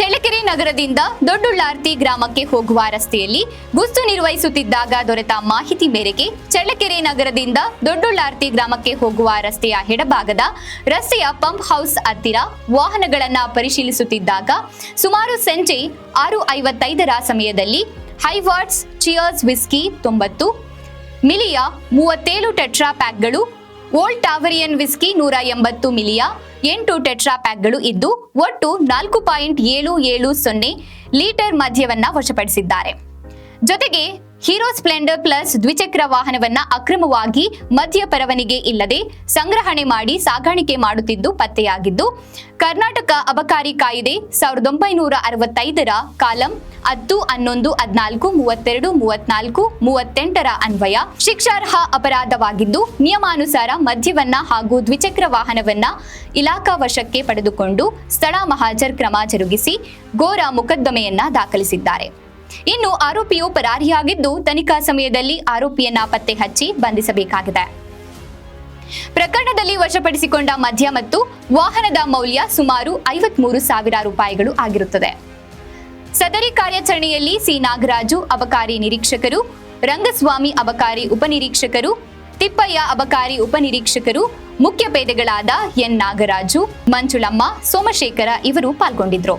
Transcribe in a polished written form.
ಚಳ್ಳಕೆರೆ ನಗರದಿಂದ ದೊಡ್ಡುಳ್ಳಾರ್ತಿ ಗ್ರಾಮಕ್ಕೆ ಹೋಗುವ ರಸ್ತೆಯಲ್ಲಿ ಗಸ್ತು ನಿರ್ವಹಿಸುತ್ತಿದ್ದಾಗ ದೊರೆತ ಮಾಹಿತಿ ಮೇರೆಗೆ ಚಳ್ಳಕೆರೆ ನಗರದಿಂದ ದೊಡ್ಡುಳ್ಳಾರ್ತಿ ಗ್ರಾಮಕ್ಕೆ ಹೋಗುವ ರಸ್ತೆಯ ಎಡಭಾಗದ ರಸ್ತೆಯ ಪಂಪ್ ಹೌಸ್ ಹತ್ತಿರ ವಾಹನಗಳನ್ನು ಪರಿಶೀಲಿಸುತ್ತಿದ್ದಾಗ ಸುಮಾರು ಸಂಜೆ 6:55ರ ಸಮಯದಲ್ಲಿ ಹೈವಾರ್ಡ್ಸ್ ಚಿಯರ್ಸ್ ವಿಸ್ಕಿ 90 ಮಿಲಿಯ 37 ಟೆಟ್ರಾ ಪ್ಯಾಕ್ಗಳು, ಓಲ್ಡ್ ಟಾವರಿಯನ್ ವಿಸ್ಕಿ 180 ಮಿಲಿಯ 8 ಟೆಟ್ರಾ ಪ್ಯಾಕ್ಗಳು ಇದ್ದು ಒಟ್ಟು 4.770 ಲೀಟರ್ ಮದ್ಯವನ್ನ ವಶಪಡಿಸಿದ್ದಾರೆ. ಜೊತೆಗೆ ಹೀರೋ ಸ್ಪ್ಲೆಂಡರ್ ಪ್ಲಸ್ ದ್ವಿಚಕ್ರ ವಾಹನವನ್ನ ಅಕ್ರಮವಾಗಿ ಮದ್ಯ ಪರವಾನಗಿ ಇಲ್ಲದೆ ಸಂಗ್ರಹಣೆ ಮಾಡಿ ಸಾಗಾಣಿಕೆ ಮಾಡುತ್ತಿದ್ದು ಪತ್ತೆಯಾಗಿದ್ದು, ಕರ್ನಾಟಕ ಅಬಕಾರಿ ಕಾಯ್ದೆ 1965ರ ಕಾಲಂ 10, 11, 14, 32, 34, 38ರ ಅನ್ವಯ ಶಿಕ್ಷಾರ್ಹ ಅಪರಾಧವಾಗಿದ್ದು, ನಿಯಮಾನುಸಾರ ಮದ್ಯವನ್ನ ಹಾಗೂ ದ್ವಿಚಕ್ರ ವಾಹನವನ್ನ ಇಲಾಖಾ ವಶಕ್ಕೆ ಪಡೆದುಕೊಂಡು ಸ್ಥಳ ಮಹಾಜರ್ ಕ್ರಮ ಜರುಗಿಸಿ ಘೋರ ಮೊಕದ್ದಮೆಯನ್ನ ದಾಖಲಿಸಿದ್ದಾರೆ. ಇನ್ನು ಆರೋಪಿಯು ಪರಾರಿಯಾಗಿದ್ದು, ತನಿಖಾ ಸಮಯದಲ್ಲಿ ಆರೋಪಿಯನ್ನ ಪತ್ತೆ ಹಚ್ಚಿ ಬಂಧಿಸಬೇಕಾಗಿದೆ. ಪ್ರಕರಣದಲ್ಲಿ ವಶಪಡಿಸಿಕೊಂಡ ಮದ್ಯ ಮತ್ತು ವಾಹನದ ಮೌಲ್ಯ ಸುಮಾರು 53,000 ರೂಪಾಯಿಗಳು ಆಗಿರುತ್ತದೆ. ಸದರಿ ಕಾರ್ಯಾಚರಣೆಯಲ್ಲಿ ಸಿ ನಾಗರಾಜು ಅಬಕಾರಿ ನಿರೀಕ್ಷಕರು, ರಂಗಸ್ವಾಮಿ ಅಬಕಾರಿ ಉಪನಿರೀಕ್ಷಕರು, ತಿಪ್ಪಯ್ಯ ಅಬಕಾರಿ ಉಪನಿರೀಕ್ಷಕರು, ಮುಖ್ಯ ಪೇದೆಗಳಾದ ಎನ್ ನಾಗರಾಜು, ಮಂಜುಳಮ್ಮ, ಸೋಮಶೇಖರ ಇವರು ಪಾಲ್ಗೊಂಡಿದ್ರು.